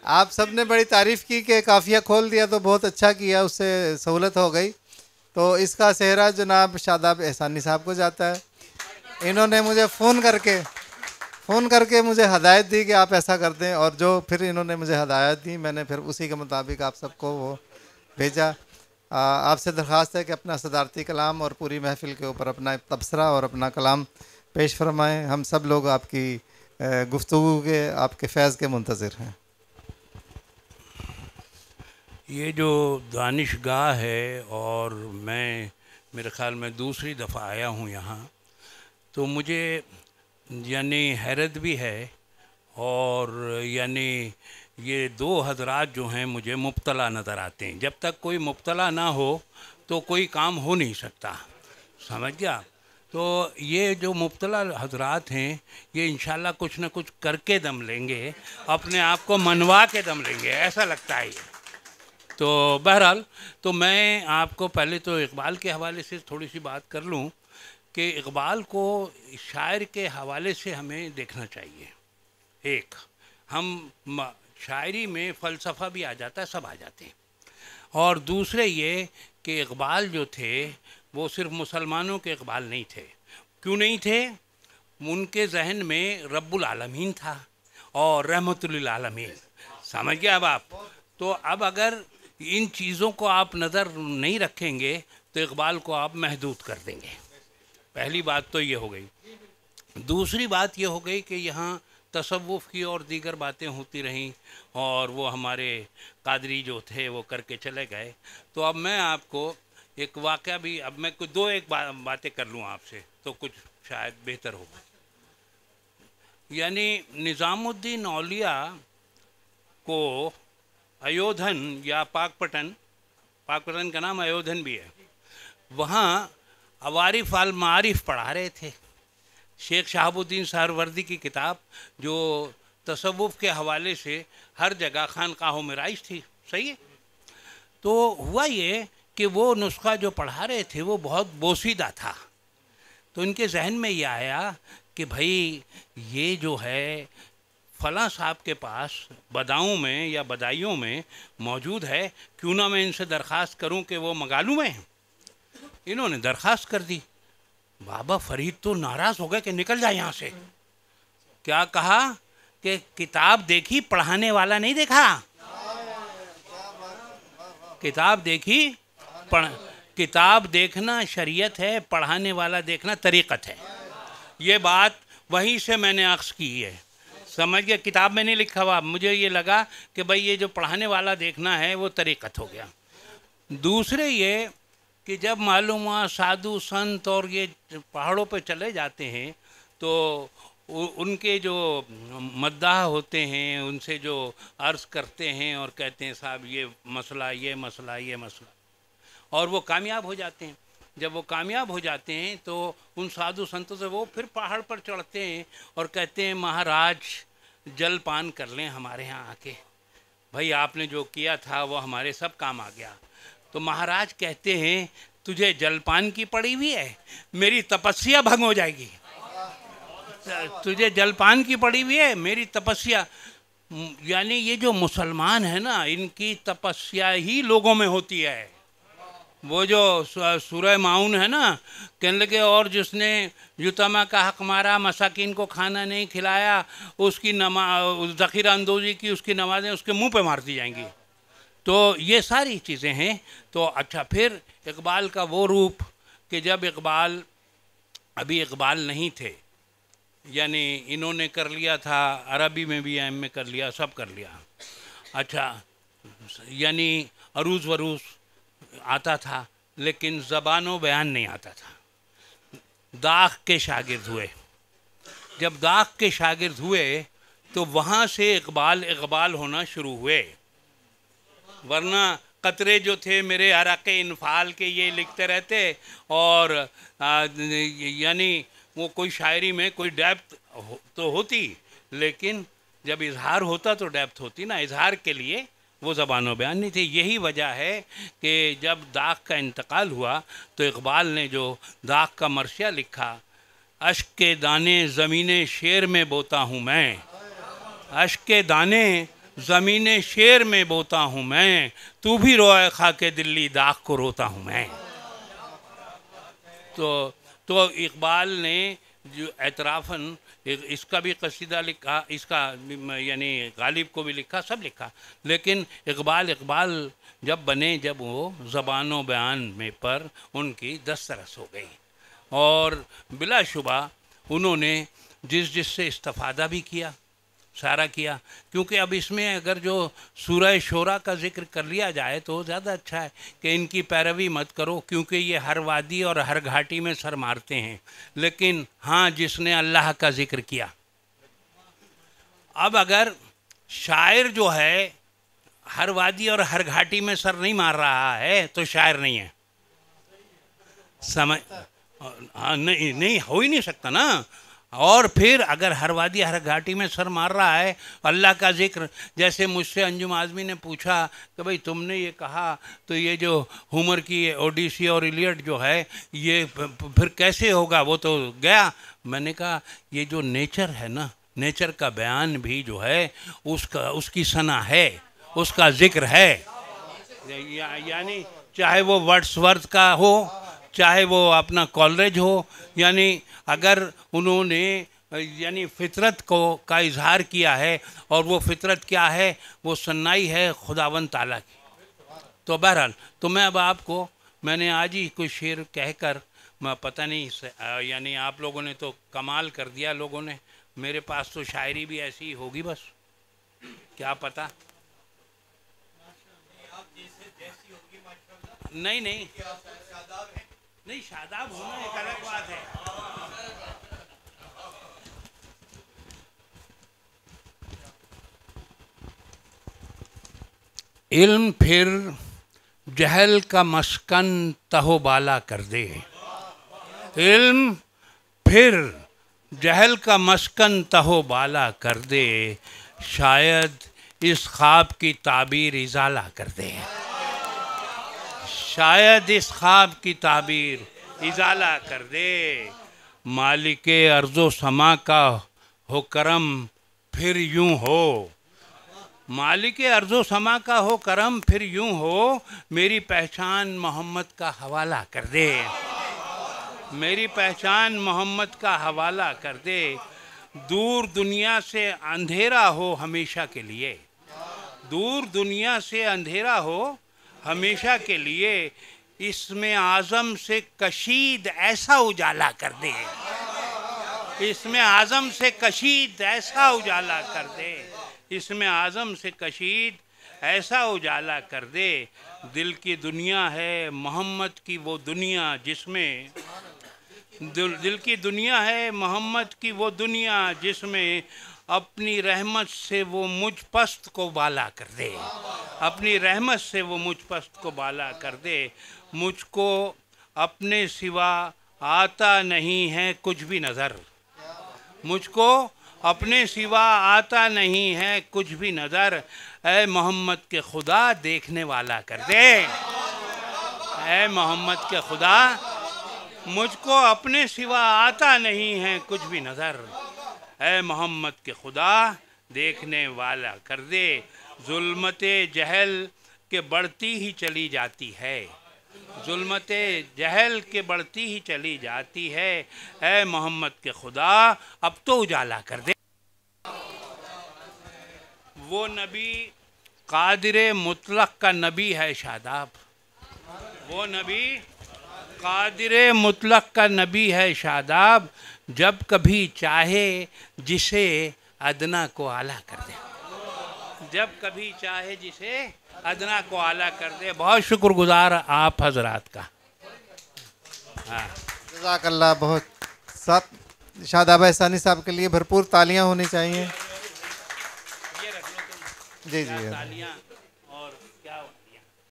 आप सबने बड़ी तारीफ़ की कि काफ़िया खोल दिया, तो बहुत अच्छा किया, उससे सहूलत हो गई। तो इसका सेहरा जनाब शादाब एहसानी साहब को जाता है। इन्होंने मुझे फ़ोन करके मुझे हदायत दी कि आप ऐसा कर दें, और जो फिर इन्होंने मुझे हदायत दी, मैंने फिर उसी के मुताबिक आप सबको वो भेजा। आपसे दरख्वास्त है कि अपना सदारती कलाम और पूरी महफ़िल के ऊपर अपना तबसरा और अपना कलाम पेश फरमाएँ। हम सब लोग आपकी गुफ्तगू के, आपके फैज़ के मुंतज़िर हैं। ये जो दानिशगाह है, और मैं मेरे ख़्याल में दूसरी दफ़ा आया हूँ यहाँ, तो मुझे यानी हैरत भी है, और यानी ये दो हजरात जो हैं मुझे मुब्तला नज़र आते हैं। जब तक कोई मुब्तला ना हो तो कोई काम हो नहीं सकता, समझ गया। तो ये जो मुब्तला हजरात हैं, ये इंशाल्लाह कुछ ना कुछ करके दम लेंगे, अपने आप को मनवा के दम लेंगे, ऐसा लगता है ये। तो बहरहाल, तो मैं आपको पहले तो इकबाल के हवाले से थोड़ी सी बात कर लूँ कि इकबाल को शायर के हवाले से हमें देखना चाहिए। एक, शायरी में फ़लसफ़ा भी आ जाता है, सब आ जाते हैं। और दूसरे ये कि इकबाल जो थे वो सिर्फ मुसलमानों के इकबाल नहीं थे। क्यों नहीं थे? उनके जहन में रब्बुल आलमीन था और रहमतुल आलमीन, समझ गए अब आप। तो अब अगर इन चीज़ों को आप नज़र नहीं रखेंगे तो इकबाल को आप महदूद कर देंगे। पहली बात तो ये हो गई। दूसरी बात ये हो गई कि यहाँ तसव्वुफ़ की और दीगर बातें होती रहीं, और वो हमारे कादरी जो थे वो करके चले गए। तो अब मैं आपको एक वाक़या भी, अब मैं कुछ दो एक बातें कर लूँ आपसे तो कुछ शायद बेहतर होगा। यानी निज़ामुद्दीन औलिया को अयोधन या पाकपटन, पाकपटन का नाम अयोधन भी है, वहाँ अवारिफ अल मारिफ पढ़ा रहे थे। शेख शहाबुद्दीन सहरवर्दी की किताब जो तसव्वुफ़ के हवाले से हर जगह खानकाहों में राइज थी, सही है। तो हुआ ये कि वो नुस्खा जो पढ़ा रहे थे वो बहुत बोसीदा था। तो इनके जहन में ये आया कि भाई ये जो है फ़लाँ साहब के पास बदाऊं में या बदायूं में मौजूद है, क्यों ना मैं इनसे दरख्वास्त करूं कि वो मंगा लूँ मैं। इन्होंने दरख्वास्त कर दी। बाबा फरीद तो नाराज़ हो गए कि निकल जाए यहाँ से। क्या कहा कि किताब देखी, पढ़ाने वाला नहीं देखा। किताब देखी, पढ़ किताब देखना शरीयत है, पढ़ाने वाला देखना तरीक़त है। ये बात वहीं से मैंने अक्स की है, समझ गया। किताब में नहीं लिखा हुआ, मुझे ये लगा कि भाई ये जो पढ़ाने वाला देखना है वो तरीक़त हो गया। दूसरे ये कि जब मालूम हुआ साधु संत और ये पहाड़ों पे चले जाते हैं तो उनके जो मद्दाह होते हैं उनसे जो अर्ज़ करते हैं और कहते हैं साहब ये मसला, ये मसला, ये मसला, और वो कामयाब हो जाते हैं। जब वो कामयाब हो जाते हैं तो उन साधु संतों से वो फिर पहाड़ पर चढ़ते हैं और कहते हैं महाराज जल पान कर लें हमारे यहाँ आके, भाई आपने जो किया था वो हमारे सब काम आ गया। तो महाराज कहते हैं तुझे जलपान की पड़ी हुई है, मेरी तपस्या भंग हो जाएगी। तुझे जलपान की पड़ी हुई है, मेरी तपस्या। यानी ये जो मुसलमान है ना, इनकी तपस्या ही लोगों में होती है। वो जो सूरह माउन है ना, कहने लगे और जिसने युतमा का हक मारा, मसाकिन को खाना नहीं खिलाया, उसकी ज़ख़ीरा अंदोज़ी की, उसकी नमाज़ें उसके मुंह पे मार दी जाएंगी। तो ये सारी चीज़ें हैं। तो अच्छा, फिर इकबाल का वो रूप कि जब इकबाल अभी इकबाल नहीं थे, यानी इन्होंने कर लिया था, अरबी में भी एम में कर लिया, सब कर लिया। अच्छा, यानी अरूज़ वरूज़ आता था लेकिन ज़बानो बयान नहीं आता था। दाख के शागिर्द हुए। जब दाख के शागिर्द हुए तो वहाँ से इकबाल इकबाल होना शुरू हुए, वरना कतरे जो थे मेरे अरक़ इनफाल के ये लिखते रहते, और यानी वो कोई शायरी में कोई डेप्थ तो होती, लेकिन जब इजहार होता तो डेप्थ होती ना। इजहार के लिए वो ज़बान बयान नहीं थी। यही वजह है कि जब दाग का इंतकाल हुआ तो इकबाल ने जो दाग का मरसिया लिखा, अश्क के दाने ज़मीने शेर में बोता हूँ मैं, अश्क के दाने ज़मीने शेर में बोता हूँ मैं, तू भी रोए खा के दिल्ली दाग को रोता हूँ मैं। तो इकबाल ने जो एतराफ़न इसका भी कसीदा लिखा, इसका यानी गालिब को भी लिखा, सब लिखा, लेकिन इकबाल जब बने, जब वो ज़बानो बयान में पर उनकी दस्तरस हो गई, और बिलाशुबा उन्होंने जिससे इस्तिफ़ादा भी किया, सारा किया। क्योंकि अब इसमें अगर जो सूरह शोरा का जिक्र कर लिया जाए तो ज़्यादा अच्छा है कि इनकी पैरवी मत करो, क्योंकि ये हर वादी और हर घाटी में सर मारते हैं। लेकिन हाँ, जिसने अल्लाह का जिक्र किया। अब अगर शायर जो है हर वादी और हर घाटी में सर नहीं मार रहा है तो शायर नहीं है, समझ? हाँ, नहीं हो ही नहीं सकता ना। और फिर अगर हर वादी हर घाटी में सर मार रहा है, अल्लाह का जिक्र, जैसे मुझसे अंजुम आज़मी ने पूछा कि भाई तुमने ये कहा तो ये जो होमर की ओडिसी और इलियड जो है ये फिर कैसे होगा, वो तो गया। मैंने कहा ये जो नेचर है ना, नेचर का बयान भी जो है उसकी सना है, उसका जिक्र है। यानी चाहे वो वर्ड्सवर्थ का हो, चाहे वो अपना कॉलरेज हो, यानी अगर उन्होंने यानी फितरत का इजहार किया है, और वो फितरत क्या है, वो सन्नाई है खुदावंद ताला की। तो बहरहाल, तो मैं अब आपको, मैंने आज ही कुछ शेर कहकर, मैं पता नहीं यानी आप लोगों ने तो कमाल कर दिया, लोगों ने, मेरे पास तो शायरी भी ऐसी ही होगी, बस क्या पता। नहीं शादाब होना एक अलग बात है। इल्म फिर जहल का मस्कन तहोबाला कर दे, इल्म फिर जहल का मस्कन तहोबाला कर दे, शायद इस ख्वाब की ताबीर इजाला कर दे, शायद इस ख्वाब की ताबीर इजाला कर दे। मालिके अर्ज़ो समा का हो करम फिर यूं हो, मालिके अर्ज़ो समा का हो करम फिर यूं हो, मेरी पहचान मोहम्मद का हवाला कर दे, मेरी पहचान मोहम्मद का हवाला कर दे। दूर दुनिया से अंधेरा हो हमेशा के लिए, दूर दुनिया से अंधेरा हो हमेशा के लिए, इसमें आज़म से कशीद ऐसा उजाला कर दे, इसमें आज़म से कशीद ऐसा उजाला कर दे, इसमें आज़म से कशीद ऐसा उजाला कर दे। दिल की दुनिया है मोहम्मद की वो दुनिया जिसमें, दिल की दुनिया है मोहम्मद की वो दुनिया जिसमें अपनी रहमत से वो मुझ पस्त को बाला कर दे, अपनी रहमत से वो मुझ पस्त को बाला कर दे। मुझको अपने सिवा आता नहीं है कुछ भी नज़र, मुझको अपने सिवा आता नहीं है कुछ भी नज़र, ऐ मोहम्मद के खुदा देखने वाला कर दे, ऐ मोहम्मद के खुदा मुझको अपने सिवा आता नहीं है कुछ भी नज़र, ऐ मोहम्मद के खुदा देखने वाला कर दे। जुल्मते जहल के बढ़ती ही चली जाती है, जुल्मते जहल के बढ़ती ही चली जाती है, ऐ मोहम्मद के खुदा अब तो उजाला कर दे। वो नबी कादिरे मुतलक का नबी है शादाब, वो नबी कादिरे मुतलक का नबी है शादाब, जब कभी चाहे जिसे अदना को आला कर दे, जब कभी चाहे जिसे अदना को आला कर दे। बहुत शुक्रगुजार आप हजरात का। हाँ, जज़ाकल्लाह। बहुत साथ शादाब एहसानी साहब के लिए भरपूर तालियां होनी चाहिए। ये रख लो तुम। जी जी तालियां